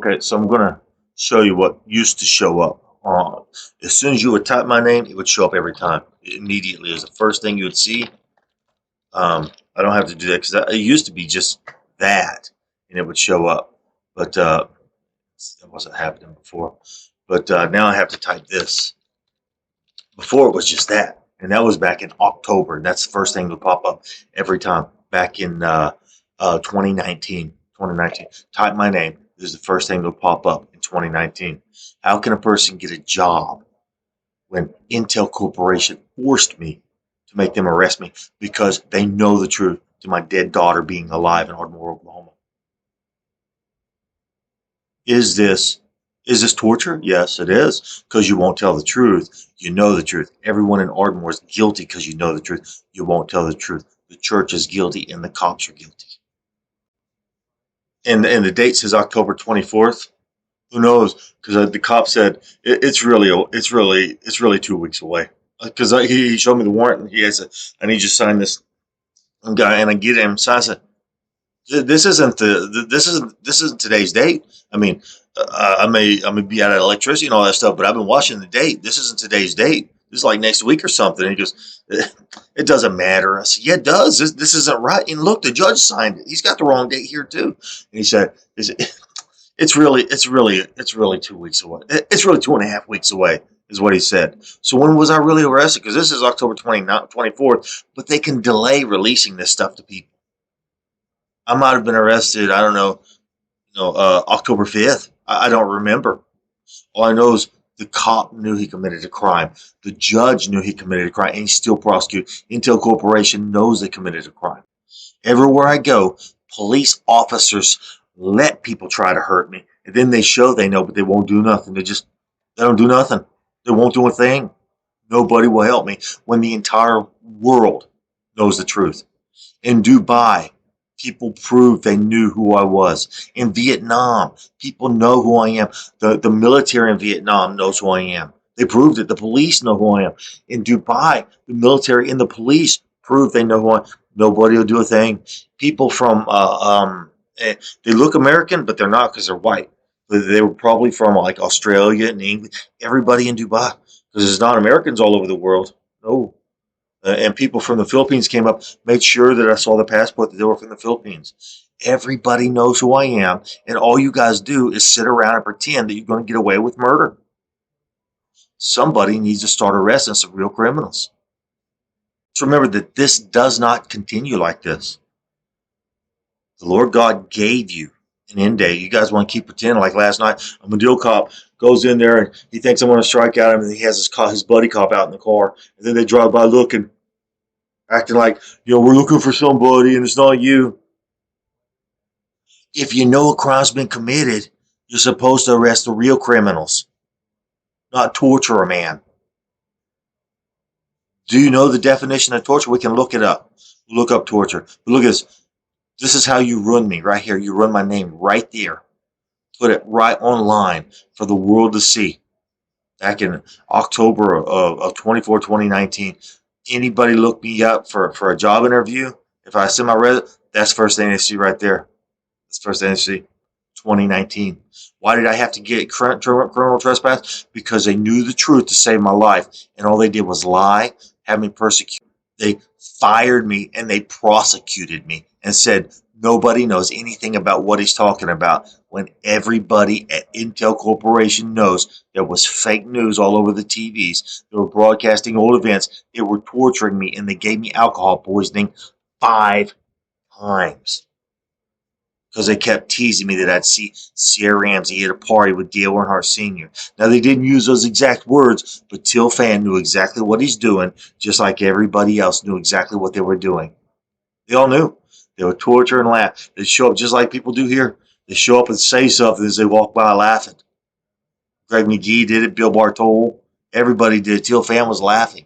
Okay, so I'm gonna show you what used to show up. As soon as you would type my name, it would show up every time. Immediately, it was the first thing you would see. I don't have to do that because it used to be just that, and it would show up. But that wasn't happening before. But now I have to type this. Before it was just that, and that was back in October. And that's the first thing that would pop up every time. Back in 2019, 2019. Type my name. This is the first thing that would pop up in 2019. How can a person get a job when Intel Corporation forced me to make them arrest me because they know the truth to my dead daughter being alive in Ardmore, Oklahoma? Is this is this torture? Yes, it is, because you won't tell the truth. You know the truth. Everyone in Ardmore is guilty because you know the truth. You won't tell the truth. The church is guilty and the cops are guilty. And the date says October 24th. Who knows? Because the cop said it's really 2 weeks away. Because he showed me the warrant and he said, "I need you to sign this." Guy, and I get him. So I said, this isn't today's date. I mean, I may be out of electricity and all that stuff, but I've been watching the date. This isn't today's date. This is like next week or something. And he goes, it doesn't matter. I said, yeah, it does. This isn't right. And look, the judge signed it. He's got the wrong date here too. And he said, it's really 2 weeks away. It's really 2.5 weeks away, is what he said. So when was I really arrested? Because this is October 24th, but they can delay releasing this stuff to people. I might have been arrested. I don't know, October 5th. I don't remember. All I know is the cop knew he committed a crime. The judge knew he committed a crime, and he still prosecuted. Intel Corporation knows they committed a crime. Everywhere I go, police officers let people try to hurt me, and then they show they know, but they won't do nothing. They don't do nothing. They won't do a thing. Nobody will help me when the entire world knows the truth. In Dubai, people proved they knew who I was. In Vietnam, people know who I am. The military in Vietnam knows who I am. They proved it. The police know who I am. In Dubai, the military and the police prove they know who I am. Nobody will do a thing. People from, they look American, but they're not because they're white. They were probably from like Australia and England. Everybody in Dubai, because there's not Americans all over the world. No. And people from the Philippines came up, made sure that I saw the passport that they were from the Philippines. Everybody knows who I am, and all you guys do is sit around and pretend that you're going to get away with murder. Somebody needs to start arresting some real criminals. Just remember that this does not continue like this. The Lord God gave you an end date. You guys want to keep pretending like last night. A Medill cop goes in there and he thinks I'm going to strike at him, and he has his buddy cop out in the car, and then they drive by looking, acting like, we're looking for somebody and it's not you. If you know a crime's been committed, you're supposed to arrest the real criminals, not torture a man. Do you know the definition of torture? We can look it up. Look up torture. But look at this. This is how you ruin me right here. You run my name right there. Put it right online for the world to see. Back in October of 2019. Anybody look me up for a job interview, if I send my resume, that's the first thing they see right there. That's the first thing they see. 2019. Why did I have to get criminal trespass? Because they knew the truth to save my life, and all they did was lie, have me persecuted. They fired me and they prosecuted me and said nobody knows anything about what he's talking about, when everybody at Intel Corporation knows there was fake news all over the TVs. They were broadcasting old events. They were torturing me, and they gave me alcohol poisoning 5 times because they kept teasing me that I'd see Sierra Ramsey at a party with Dale Earnhardt Sr. Now, they didn't use those exact words, but Till Fan knew exactly what he's doing, just like everybody else knew exactly what they were doing. They all knew. They would torture and laugh. They'd show up just like people do here. They show up and say something as they walk by laughing. Greg McGee did it. Bill Bartol. Everybody did it. Till Fan was laughing.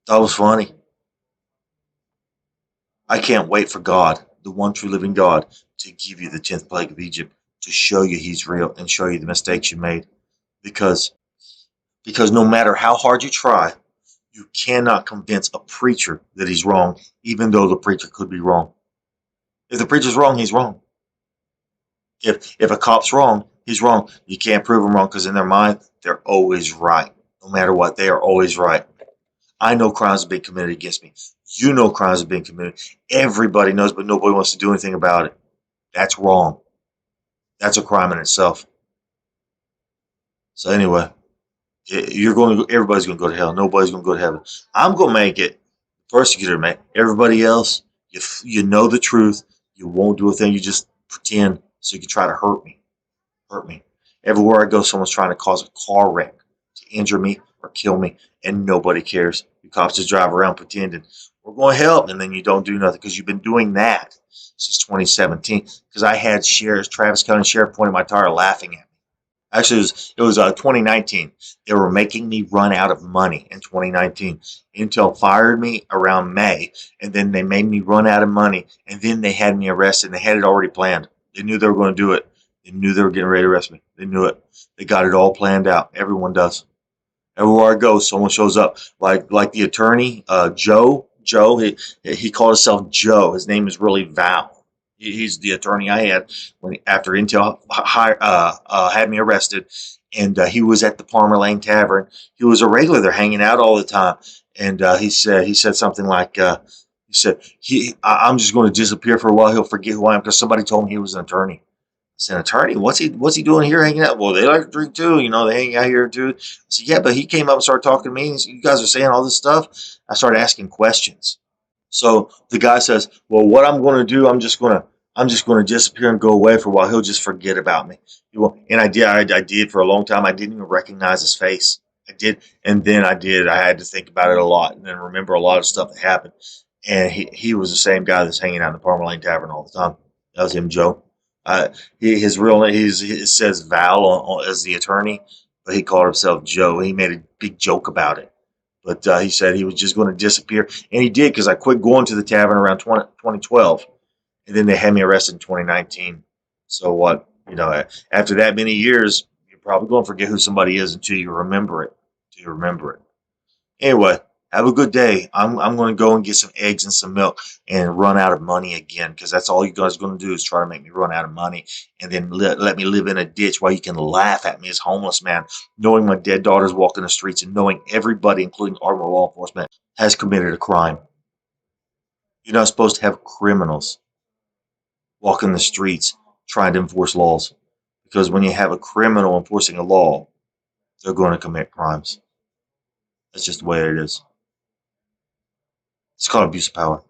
That was funny. I can't wait for God, the one true living God, to give you the 10th plague of Egypt, to show you he's real and show you the mistakes you made. Because no matter how hard you try, you cannot convince a preacher that he's wrong, even though the preacher could be wrong. If the preacher's wrong, he's wrong. If a cop's wrong, he's wrong. You can't prove him wrong because in their mind, they're always right. No matter what, they are always right. I know crimes have been committed against me. You know crimes have been committed. Everybody knows, but nobody wants to do anything about it. That's wrong. That's a crime in itself. So anyway, you're going to. Everybody's going to go to hell. Nobody's going to go to heaven. I'm going to make it. Persecutor, man. Everybody else, you know the truth. You won't do a thing. You just pretend so you can try to hurt me. Hurt me. Everywhere I go, someone's trying to cause a car wreck to injure me or kill me, and nobody cares. You cops just drive around pretending we're going to help, and then you don't do nothing because you've been doing that since 2017. Because I had Travis County Sheriff pointing my tire, laughing at me. Actually, it was 2019. They were making me run out of money in 2019. Intel fired me around May, and then they made me run out of money, and then they had me arrested. And they had it already planned. They knew they were going to do it. They knew they were getting ready to arrest me. They knew it. They got it all planned out. Everyone does. Everywhere I go, someone shows up. Like the attorney, Joe. Joe, he called himself Joe. His name is really Val. He's the attorney I had when after Intel had me arrested, and he was at the Palmer Lane Tavern. He was a regular there, hanging out all the time. And he said something like he said I'm just going to disappear for a while. He'll forget who I am because somebody told me he was an attorney. An attorney. What's he doing here hanging out? Well, they like to drink too. They hang out here too. I said, yeah, but he came up and started talking to me. And said, you guys are saying all this stuff. I started asking questions. So the guy says, well, what I'm going to do, I'm just going to disappear and go away for a while. He'll just forget about me. And I did for a long time. I didn't even recognize his face. I did. And then I did. I had to think about it a lot and then remember a lot of stuff that happened. And he was the same guy that's hanging out in the Palmer Lane Tavern all the time. That was him, Joe. Uh, his real name, it says Val as the attorney, but he called himself Joe. He made a big joke about it. But he said he was just going to disappear. And he did because I quit going to the tavern around 2012. And then they had me arrested in 2019. So what? After that many years, you're probably going to forget who somebody is until you remember it. Until you remember it. Anyway, have a good day. I'm going to go and get some eggs and some milk and run out of money again because that's all you guys are going to do is try to make me run out of money and then let me live in a ditch while you can laugh at me as homeless man, knowing my dead daughter's walking the streets and knowing everybody, including our law enforcement, has committed a crime. You're not supposed to have criminals walking the streets trying to enforce laws because when you have a criminal enforcing a law, they're going to commit crimes. That's just the way it is. It's called abuse of power.